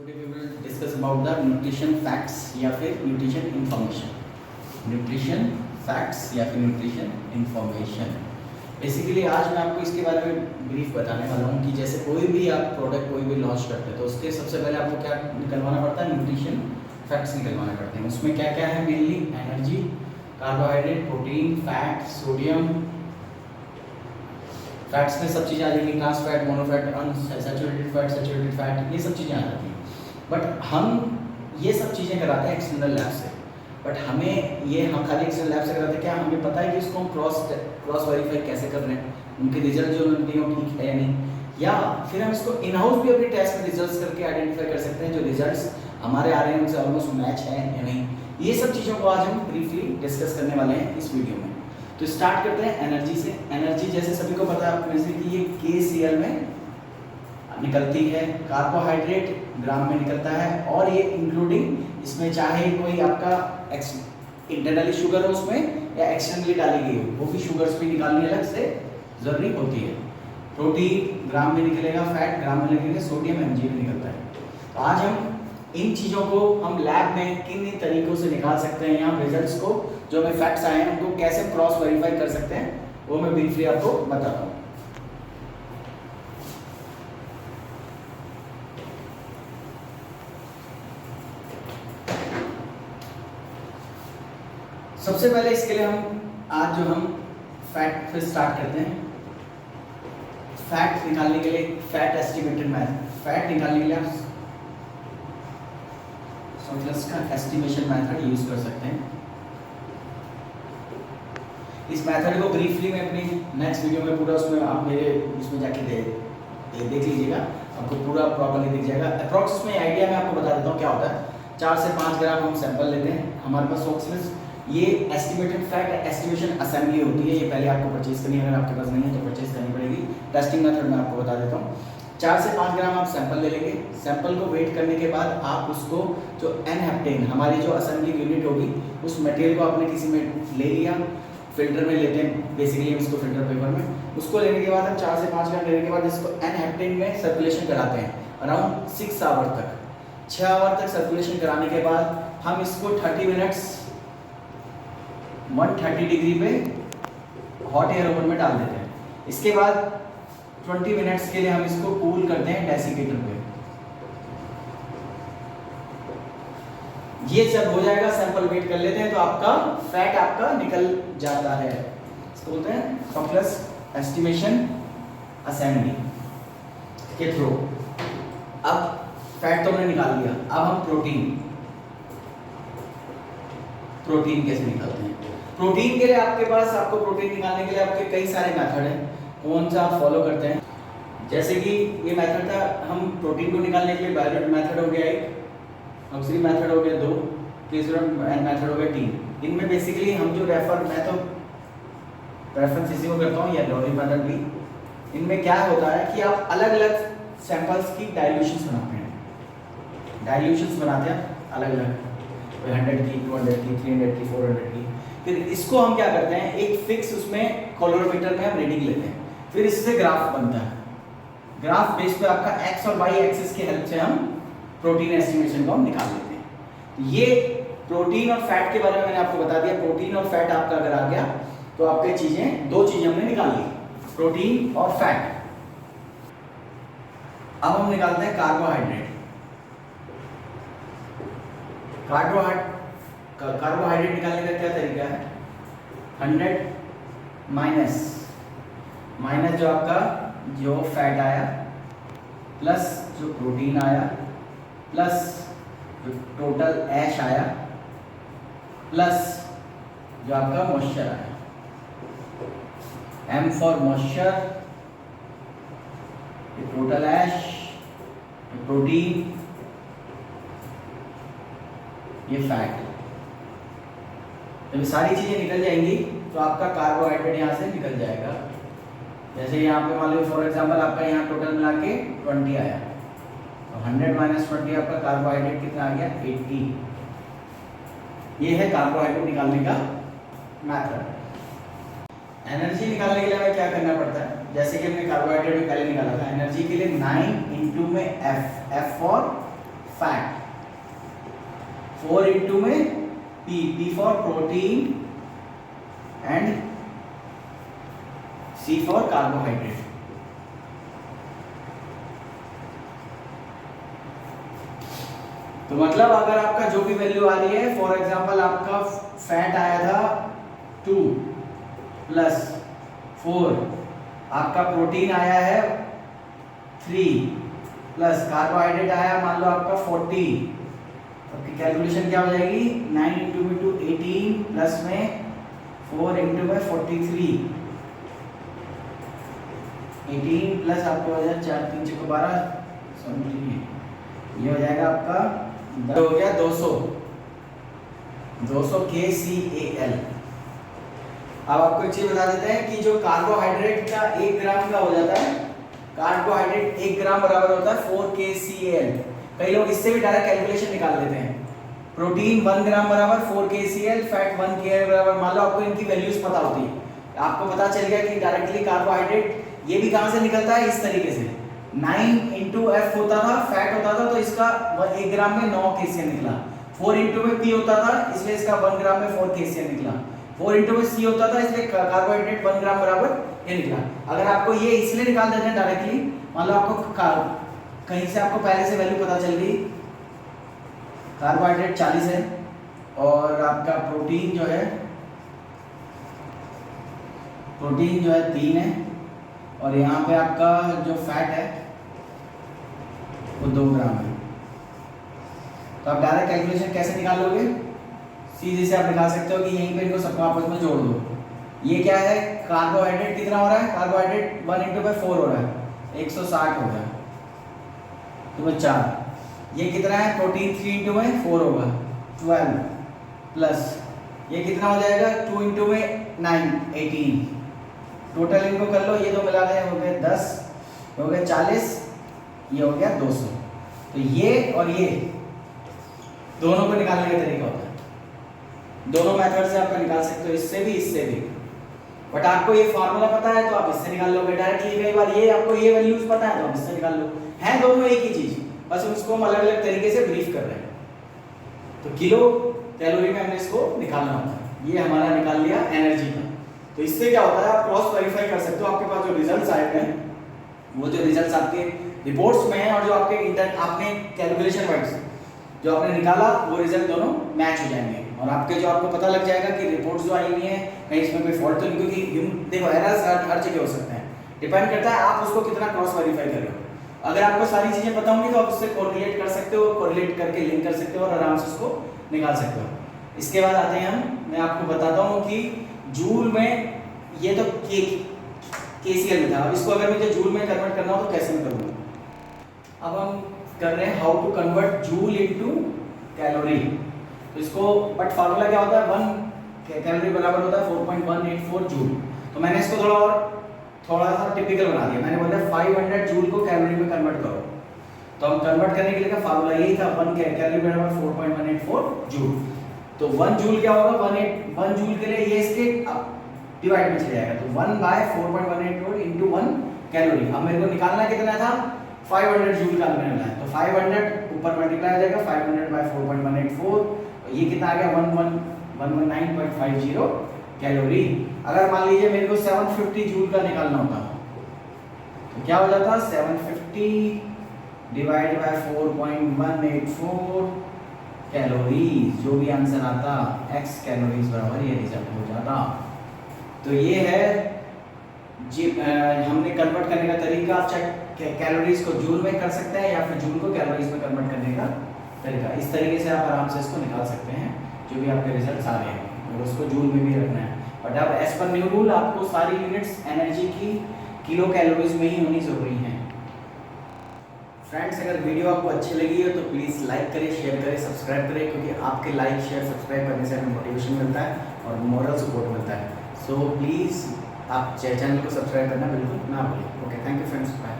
Today we will discuss about the nutrition facts या फिर nutrition information. Nutrition facts या फिर न्यूट्रिशन इंफॉर्मेशन। बेसिकली आज मैं आपको इसके बारे में ब्रीफ बताने वाला हूँ कि जैसे कोई भी आप प्रोडक्ट कोई भी लॉन्च करते हैं तो उसके सबसे पहले आपको क्या निकलवाना पड़ता है, न्यूट्रिशन फैक्ट्स निकलवाने पड़ते हैं। उसमें क्या क्या है, mainly energy, carbohydrate, protein, fat, sodium. Fats में सब चीज़ें आ जाएंगी, trans fat, monofat, unsaturated fat, saturated fat, ये सब चीज़ें आ जाती हैं। बट हम ये सब चीज़ें कराते हैं एक्सटर्नल लैब से। बट हमें ये हम खाली एक्सटर्नल लैब से कराते हैं क्या, हमें पता है कि इसको हम क्रॉस वेरीफाई कैसे कर रहे हैं, उनके रिजल्ट जो उन्होंने दिए वो ठीक है या नहीं, या फिर हम इसको इन हाउस भी अपनी टेस्ट में रिजल्ट्स करके आइडेंटिफाई कर सकते हैं जो रिजल्ट्स हमारे आ रहे हैं उनसे ऑलमोस्ट मैच है या नहीं। ये सब चीज़ों को आज हम ब्रीफली डिस्कस करने वाले हैं इस वीडियो में। तो स्टार्ट करते हैं एनर्जी से। एनर्जी जैसे सभी को पता है आप में से कि ये KCl में निकलती है, कार्बोहाइड्रेट ग्राम में निकलता है, और ये इंक्लूडिंग इसमें चाहे कोई आपका इंटरनली शुगर हो उसमें या एक्सटर्नली डाली गई हो, वो भी शुगर्स भी निकालनी अलग से जरूरी होती है। प्रोटीन ग्राम में निकलेगा, फैट ग्राम में निकलेगा, सोडियम mg में निकलता है। तो आज हम इन चीज़ों को हम लैब में किन तरीकों से निकाल सकते हैं, यहाँ रिजल्ट्स को जो हमें फैक्ट्स आए हैं उनको कैसे क्रॉस वेरीफाई कर सकते हैं, वो मैं ब्रीफली आपको बताता हूँ। सबसे पहले इसके लिए हम फैट से स्टार्ट करते हैं। फैट निकालने के लिए फैट एस्टिमेटेड मेथड, फैट निकालने के लिए आप सोल्यूट्स का एस्टिमेशन मेथड यूज कर सकते हैं। इस मेथड को ब्रीफली मैं अपनी नेक्स्ट वीडियो में पूरा उसमें आप मेरे इसमें जाके देख लीजिएगा, आपको पूरा प्रॉपर्ली दिख जाएगा। अप्रॉक्स में आइडिया मैं आपको बता देता हूँ क्या होता है। 4 से 5 ग्राम हम सैंपल लेते हैं, हमारे पास ऑक्सीजन, ये एस्टिमेटेड फैट एस्टिमेशन असेंबली होती है, ये पहले आपको परचेज करनी है, अगर आपके पास नहीं है तो परचेज करनी पड़ेगी। टेस्टिंग मेथड मैं आपको बता देता हूँ। 4 से 5 ग्राम आप सैंपल ले लेंगे। सैंपल को वेट करने के बाद आप उसको जो एन-हेप्टेन हमारी जो असेंबली यूनिट होगी उस मटेरियल को आपने किसी में ले लिया, फिल्टर में लेते हैं बेसिकली हम इसको फिल्टर पेपर में। उसको लेने के बाद हम 4 से 5 ग्राम लेने के बाद इसको एन-हेप्टेन में सर्कुलेशन कराते हैं अराउंड 6 आवर तक। 6 आवर तक सर्कुलेशन कराने के बाद हम इसको 30 मिनट्स 130 डिग्री पे हॉट एयर ओवन में डाल देते हैं। इसके बाद 20 मिनट्स के लिए हम इसको कूल करते हैं डेसिकेटर पे। ये जब हो जाएगा, सैंपल वेट कर लेते हैं, तो आपका फैट आपका निकल जाता है। इसको बोलते हैं कॉम्प्लेक्स एस्टिमेशन असेंबली के थ्रू। अब फैट तो हमने निकाल लिया, अब हम प्रोटीन कैसे निकालते हैं। प्रोटीन के लिए आपके पास, आपको प्रोटीन निकालने के लिए आपके कई सारे मेथड हैं, कौन सा आप फॉलो करते हैं। जैसे कि ये मेथड था, हम प्रोटीन को निकालने के लिए बायोरेट मेथड हो गया एक, ऑक्सीजन मेथड हो गया 2, तीसरा मेथड हो गया 3। इनमें बेसिकली हम जो मैं तो रेफरेंस इसी को करता हूँ, या लॉरी मेथड भी। इनमें क्या होता है कि आप अलग अलग सैंपल्स की डाइल्यूशंस बनाते हैं, अलग अलग, 100 की, 200 की, 300 की, 400 की। फिर इसको हम क्या करते हैं, एक फिक्स उसमें कॉलोरीमीटर में हम रीडिंग लेते हैं, फिर इससे ग्राफ बनता है। ग्राफ बेस पे आपका एक्स और वाई एक्सिस की हेल्प से हम प्रोटीन एस्टिमेशन को हम निकाल लेते हैं। ये प्रोटीन और फैट के बारे में मैंने आपको बता दिया। प्रोटीन और फैट आपका अगर आ गया तो आपके दो चीजें हमने निकाल ली, प्रोटीन और फैट। अब हम निकालते हैं कार्बोहाइड्रेट। कार्बोहाइड्रेट निकालने का क्या तरीका है, 100 माइनस जो आपका जो फैट आया प्लस जो प्रोटीन आया प्लस जो टोटल ऐश आया प्लस जो आपका मॉइस्चर आया। M for moisture, total ash, protein, ये फैट। जब ये सारी चीजें निकल जाएंगी तो आपका कार्बोहाइड्रेट यहाँ से निकल जाएगा। जैसे यहाँ पे मान लो फॉर एग्जांपल आपका यहाँ टोटल मिला के 20 आया, तो 100 माइनस 20 आपका कार्बोहाइड्रेट कितना आ गया, 80। ये है कार्बोहाइड्रेट निकालने का मेथड। एनर्जी निकालने के लिए हमें क्या करना पड़ता है, जैसे कि हमने कार्बोहाइड्रेट में पहले निकाला था, एनर्जी के लिए 9 इंटू में F फॉर फैट, 4 इंटू में P for protein and C for carbohydrate. तो मतलब अगर आपका जो भी वैल्यू आ रही है, फॉर एग्जांपल आपका फैट आया था 2 प्लस 4, आपका प्रोटीन आया है 3 प्लस कार्बोहाइड्रेट आया मान लो आपका 40, आपकी कैलकुलेशन क्या हो जाएगी, 9 इंटू में 2 18 प्लस में 4 इंटू में 43, 18 प्लस आपको हो जाएगा 4 3 6 12, ये हो जाएगा आपका हो गया 200 KCAL। अब आपको एक चीज बता देते हैं कि जो कार्बोहाइड्रेट का 1 ग्राम का हो जाता है, कार्बोहाइड्रेट 1 ग्राम बराबर होता है 4 KCAL। कई लोग इससे भी डायरेक्ट कैलकुलेशन निकाल लेते हैं। प्रोटीन 1 ग्राम बराबर 4 KCAL, फैट 1 KCAL बराबर, मान लो आपको इनकी वैल्यूज पता होती है, आपको पता चल गया कि डायरेक्टली कार्बोहाइड्रेट ये भी कहां से निकलता है, इस तरीके से 9 इंटू एफ होता था, फैट होता था, तो इसका 1 ग्राम में 9 KCAL निकला। 4 इंटू में पी होता था, इसलिए इसका 1 ग्राम में 4 KCAL निकला। 4 इंटू में सी होता था, इसलिए कार्बोहाइड्रेट 1 ग्राम बराबर ये निकला। अगर आपको ये इसलिए निकाल देते हैं डायरेक्टली, मान लो आपको कहीं से आपको पहले से वैल्यू पता चल गई, कार्बोहाइड्रेट 40 है और आपका प्रोटीन जो है 3 है और यहाँ पे आपका जो फैट है वो 2 ग्राम है। तो आप डायरेक्ट कैलकुलेशन कैसे निकाल लोगे, सीधे से आप निकाल सकते हो कि यहीं पे इनको सबको आपस में जोड़ दो। ये क्या है, कार्बोहाइड्रेट कितना हो रहा है, कार्बोहाइड्रेट 1 इंटू में 4 हो रहा है, 160 हो गया, तो 4। ये कितना है, प्रोटीन 3 इंटू में 4 होगा 12 प्लस ये कितना हो जाएगा 2 इंटू में 9 18, टोटल इनको कर लो, ये दो मिला दें हो गए 10, हो गए 40, ये हो गया 200। तो ये और ये दोनों को निकालने का तरीका होता है, दोनों मेथड से आप निकाल सकते हो, इससे भी इससे भी। बट आपको ये फार्मूला पता है तो आप इससे निकाल लोगे डायरेक्टली। कई बार ये आपको ये वैल्यूज पता है तो आप इससे निकाल लो, हैं दोनों एक ही चीज, बस उसको हम अलग अलग तरीके से ब्रीफ कर रहे हैं। तो किलो कैलोरी में हमने इसको निकालना होता है, ये हमारा निकाल लिया एनर्जी का। तो इससे क्या होता है, आप क्रॉस वेरीफाई कर सकते हो, आपके पास जो रिजल्ट्स आए हैं वो जो रिजल्ट्स आपके रिपोर्ट्स में हैं और जो आपके आपने कैलकुलेशन वाइज जो आपने निकाला वो रिजल्ट दोनों मैच हो जाएंगे और आपके जो आपको पता लग जाएगा कि रिपोर्ट्स जो आई हुई हैं कहीं इसमें कोई फॉल्ट तो नहीं, क्योंकि देखो एरर्स हर जगह हो सकते हैं, डिपेंड करता है आप उसको कितना क्रॉस वेरीफाई कर रहे हो। अगर आपको सारी चीजें पता होंगी तो आप उससे कोरिलेट कर सकते हो, कोरिलेट करके लिंक कर सकते हो और आराम से उसको निकाल सकते हो। इसके बाद आते हैं मैं आपको बताता हूँ कि जूल में, ये तो KCAL में था, अब इसको अगर मुझे जूल में कन्वर्ट करना हो तो कैसे मैं करूँगा। अब हम कर रहे हैं how to convert joule into calorie. तो इसको बट फार्मूला क्या होता है, 1 कैलोरी बराबर होता है 4.184 जूल। तो मैंने इसको थोड़ा सा टिपिकल बना दिया, मैंने बोला 500 जूल को कैलोरी में कन्वर्ट करो। तो हम कन्वर्ट करने के लिए का फार्मूला यही था, 1 कैलोरी बराबर 4.184 जूल। तो 1 जूल क्या होगा, 1 जूल के लिए ये इसके डिवाइड में चले जाएगा, तो 1/4.184 इंटू 1 कैलोरी। अब मेरे को निकालना कितना था, 500 जूल का निकालना है, तो 500 ऊपर मल्टीप्लाई हो जाएगा 500/4.184, ये कितना आ गया 119.50 कैलोरी। अगर मान लीजिए मेरे को 750 जूल का निकालना होता तो क्या हो जाता, 750 डिवाइड बाय 4.184 कैलोरीज, जो भी आंसर आता x कैलोरीज बराबर ये रिजल्ट हो जाता। तो ये है जी, हमने कन्वर्ट करने का तरीका। आप चाहे कैलोरीज को जूल में कर सकते हैं या फिर जूल को कैलोरीज में कन्वर्ट करने का तरीका, इस तरीके से आप आराम से इसको निकाल सकते हैं जो भी आपके रिजल्ट्स आ रहे हैं, और उसको जूल में भी रखना है। बट अब एज पर न्यू रूल आपको सारी यूनिट्स एनर्जी की किलो कैलोरीज में ही होनी जरूरी है। फ्रेंड्स, अगर वीडियो आपको अच्छी लगी हो तो प्लीज़ लाइक करें, शेयर करें, सब्सक्राइब करें, क्योंकि आपके लाइक शेयर सब्सक्राइब करने से हमें मोटिवेशन मिलता है और मोरल सपोर्ट मिलता है। सो प्लीज़ आप चैनल को सब्सक्राइब करना बिल्कुल ना भूलें। Okay, thank you friends, bye.